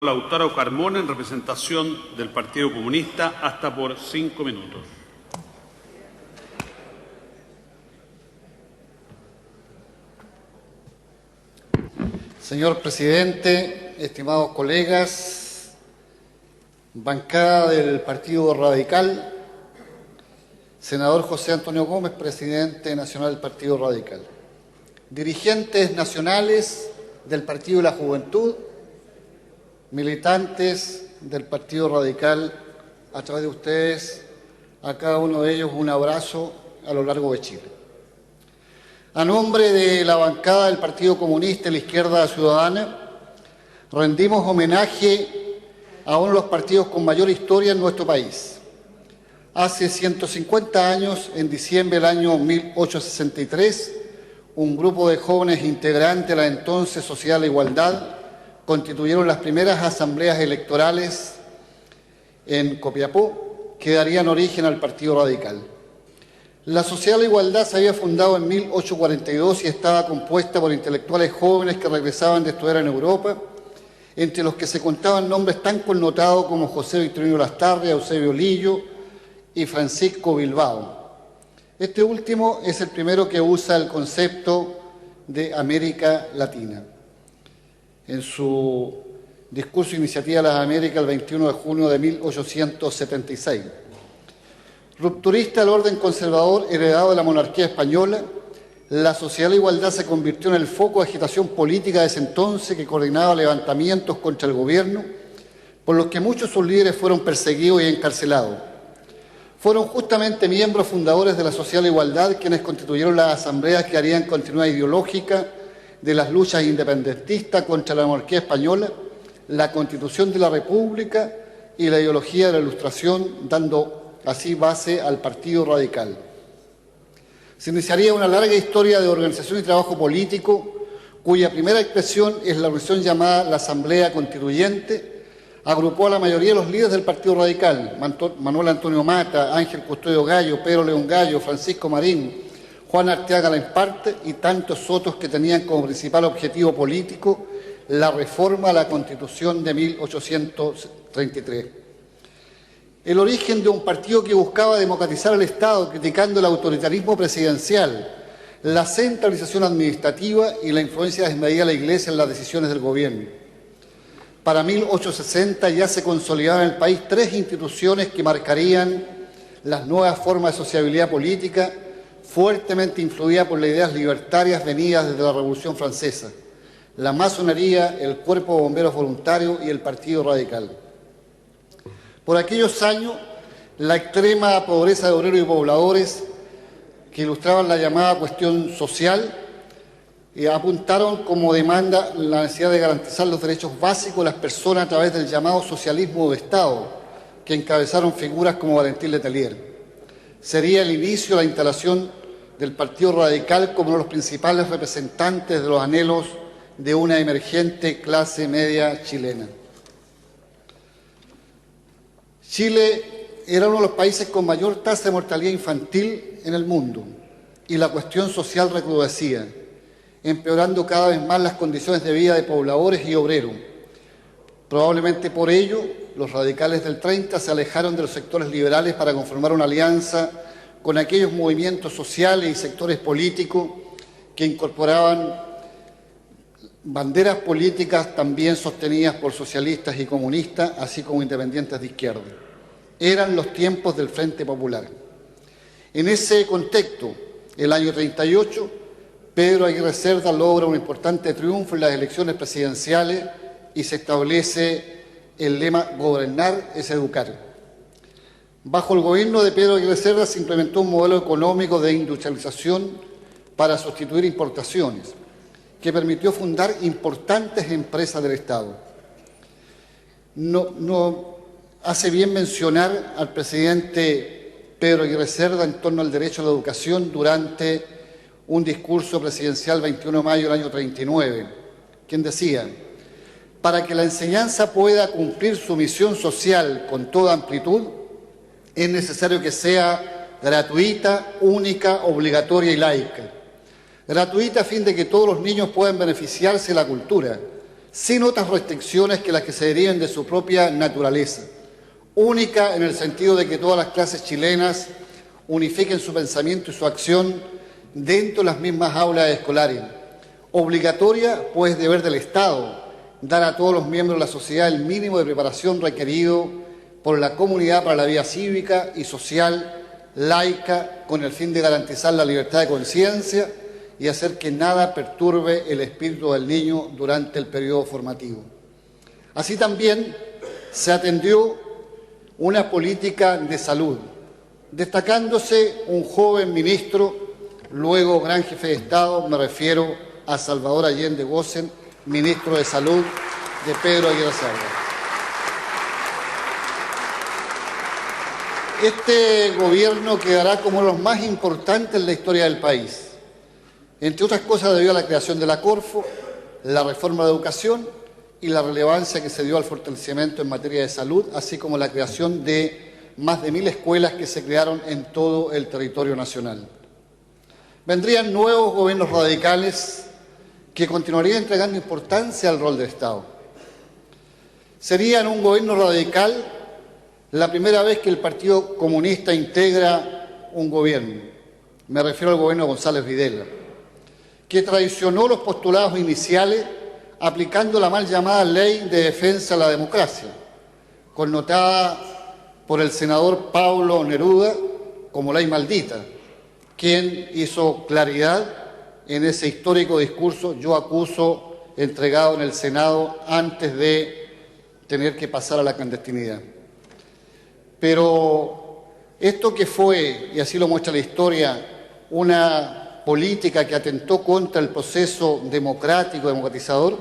Lautaro Carmona, en representación del Partido Comunista, hasta por 5 minutos. Señor presidente, estimados colegas, bancada del Partido Radical, senador José Antonio Gómez, presidente nacional del Partido Radical, dirigentes nacionales del Partido de la Juventud, militantes del Partido Radical, a través de ustedes, a cada uno de ellos un abrazo a lo largo de Chile. A nombre de la bancada del Partido Comunista y la Izquierda Ciudadana, rendimos homenaje a uno de los partidos con mayor historia en nuestro país. Hace 150 años, en diciembre del año 1863, un grupo de jóvenes integrantes de la entonces Sociedad de la Igualdad constituyeron las primeras asambleas electorales en Copiapó, que darían origen al Partido Radical. La Sociedad de la Igualdad se había fundado en 1842 y estaba compuesta por intelectuales jóvenes que regresaban de estudiar en Europa, entre los que se contaban nombres tan connotados como José Victorino Lastarria, Eusebio Lillo y Francisco Bilbao. Este último es el primero que usa el concepto de América Latina. En su discurso Iniciativa de las Américas el 21 de junio de 1876. Rupturista del orden conservador heredado de la monarquía española, la Sociedad de la Igualdad se convirtió en el foco de agitación política de ese entonces que coordinaba levantamientos contra el gobierno, por los que muchos de sus líderes fueron perseguidos y encarcelados. Fueron justamente miembros fundadores de la Sociedad de la Igualdad quienes constituyeron las asambleas que harían continuidad ideológica de las luchas independentistas contra la monarquía española, la Constitución de la República y la ideología de la Ilustración, dando así base al Partido Radical. Se iniciaría una larga historia de organización y trabajo político, cuya primera expresión es la organización llamada la Asamblea Constituyente. Agrupó a la mayoría de los líderes del Partido Radical: Manuel Antonio Mata, Ángel Custodio Gallo, Pedro León Gallo, Francisco Marín, Juan Arteaga Lamparte y tantos otros que tenían como principal objetivo político la reforma a la Constitución de 1833. El origen de un partido que buscaba democratizar el Estado, criticando el autoritarismo presidencial, la centralización administrativa y la influencia desmedida de la Iglesia en las decisiones del gobierno. Para 1860 ya se consolidaban en el país 3 instituciones que marcarían las nuevas formas de sociabilidad política, fuertemente influida por las ideas libertarias venidas desde la Revolución Francesa: la masonería, el Cuerpo de Bomberos Voluntarios y el Partido Radical. Por aquellos años, la extrema pobreza de obreros y pobladores, que ilustraban la llamada cuestión social, apuntaron como demanda la necesidad de garantizar los derechos básicos de las personas a través del llamado socialismo de Estado, que encabezaron figuras como Valentín Letelier. Sería el inicio de la instalación del Partido Radical como uno de los principales representantes de los anhelos de una emergente clase media chilena. Chile era uno de los países con mayor tasa de mortalidad infantil en el mundo y la cuestión social recrudecía, empeorando cada vez más las condiciones de vida de pobladores y obreros. Probablemente por ello, los radicales del 30 se alejaron de los sectores liberales para conformar una alianza con aquellos movimientos sociales y sectores políticos que incorporaban banderas políticas también sostenidas por socialistas y comunistas, así como independientes de izquierda. Eran los tiempos del Frente Popular. En ese contexto, el año 38, Pedro Aguirre Cerda logra un importante triunfo en las elecciones presidenciales y se establece el lema «Gobernar es educar». Bajo el gobierno de Pedro Aguirre Cerda se implementó un modelo económico de industrialización para sustituir importaciones, que permitió fundar importantes empresas del Estado. No hace bien mencionar al presidente Pedro Aguirre Cerda en torno al derecho a la educación durante un discurso presidencial 21 de mayo del año 39, quien decía: para que la enseñanza pueda cumplir su misión social con toda amplitud, es necesario que sea gratuita, única, obligatoria y laica. Gratuita a fin de que todos los niños puedan beneficiarse de la cultura, sin otras restricciones que las que se deriven de su propia naturaleza, única en el sentido de que todas las clases chilenas unifiquen su pensamiento y su acción dentro de las mismas aulas escolares, obligatoria pues deber del Estado dar a todos los miembros de la sociedad el mínimo de preparación requerido por la comunidad para la vida cívica y social, laica, con el fin de garantizar la libertad de conciencia y hacer que nada perturbe el espíritu del niño durante el periodo formativo. Así también se atendió una política de salud, destacándose un joven ministro, luego gran jefe de Estado, me refiero a Salvador Allende Gossen, ministro de Salud de Pedro Aguirre Cerda. Este gobierno quedará como uno de los más importantes en la historia del país, entre otras cosas debido a la creación de la Corfo, la reforma de educación y la relevancia que se dio al fortalecimiento en materia de salud, así como la creación de más de 1000 escuelas que se crearon en todo el territorio nacional. Vendrían nuevos gobiernos radicales que continuarían entregando importancia al rol del Estado. Sería en un gobierno radical la primera vez que el Partido Comunista integra un gobierno. Me refiero al gobierno de González Videla, que traicionó los postulados iniciales aplicando la mal llamada Ley de Defensa de la Democracia, connotada por el senador Pablo Neruda como ley maldita, quien hizo claridad en ese histórico discurso "Yo acuso", entregado en el Senado antes de tener que pasar a la clandestinidad. Pero esto que fue, y así lo muestra la historia, una política que atentó contra el proceso democrático, democratizador,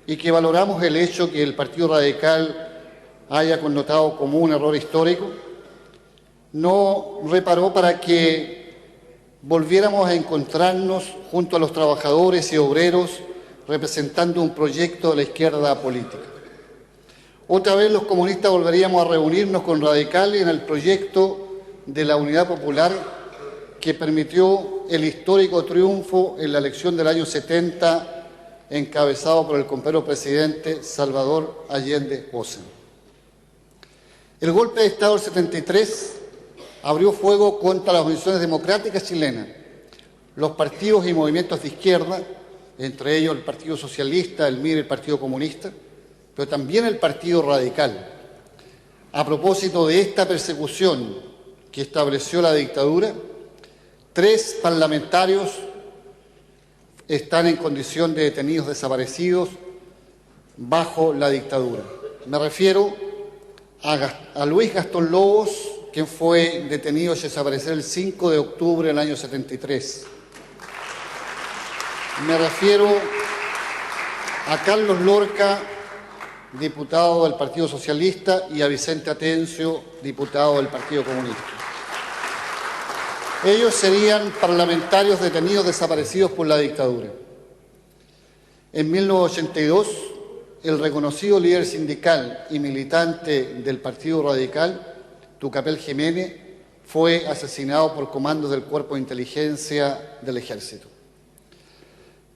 y que valoramos el hecho que el Partido Radical haya connotado como un error histórico, no reparó para que volviéramos a encontrarnos junto a los trabajadores y obreros representando un proyecto de la izquierda política. Otra vez los comunistas volveríamos a reunirnos con radicales en el proyecto de la Unidad Popular que permitió el histórico triunfo en la elección del año 70, encabezado por el compañero presidente Salvador Allende Gossen. El golpe de Estado del 73 abrió fuego contra las organizaciones democráticas chilenas, los partidos y movimientos de izquierda, entre ellos el Partido Socialista, el MIR y el Partido Comunista, pero también el Partido Radical. A propósito de esta persecución que estableció la dictadura, 3 parlamentarios están en condición de detenidos desaparecidos bajo la dictadura. Me refiero a Luis Gastón Lobos, quien fue detenido y desapareció el 5 de octubre del año 73. Me refiero a Carlos Lorca, diputado del Partido Socialista, y a Vicente Atencio, diputado del Partido Comunista. Ellos serían parlamentarios detenidos desaparecidos por la dictadura. En 1982, el reconocido líder sindical y militante del Partido Radical, Tucapel Jiménez, fue asesinado por comandos del Cuerpo de Inteligencia del Ejército.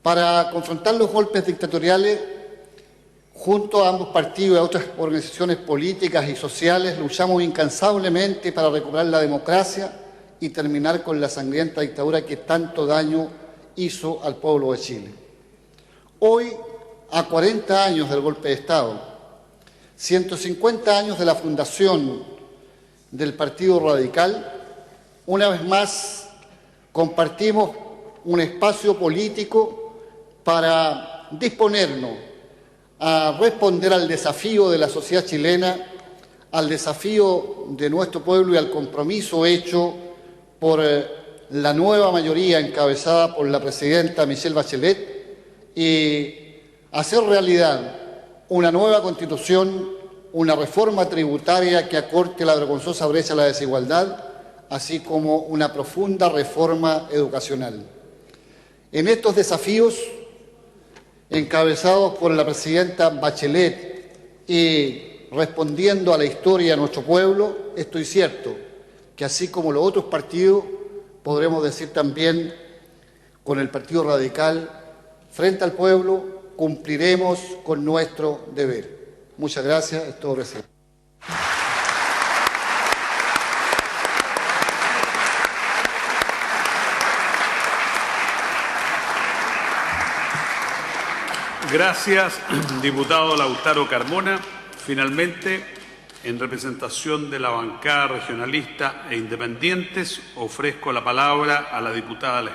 Para confrontar los golpes dictatoriales, junto a ambos partidos y a otras organizaciones políticas y sociales, luchamos incansablemente para recuperar la democracia y terminar con la sangrienta dictadura que tanto daño hizo al pueblo de Chile. Hoy, a 40 años del golpe de Estado, 150 años de la fundación del Partido Radical, una vez más compartimos un espacio político para disponernos a responder al desafío de la sociedad chilena, al desafío de nuestro pueblo y al compromiso hecho por la nueva mayoría encabezada por la presidenta Michelle Bachelet y hacer realidad una nueva constitución, una reforma tributaria que acorte la vergonzosa brecha de la desigualdad, así como una profunda reforma educacional. En estos desafíos, encabezados por la presidenta Bachelet y respondiendo a la historia de nuestro pueblo, estoy cierto que así como los otros partidos, podremos decir también con el Partido Radical, frente al pueblo, cumpliremos con nuestro deber. Muchas gracias. Es todo, presidente. Gracias, diputado Lautaro Carmona. Finalmente, en representación de la bancada regionalista e independientes, ofrezco la palabra a la diputada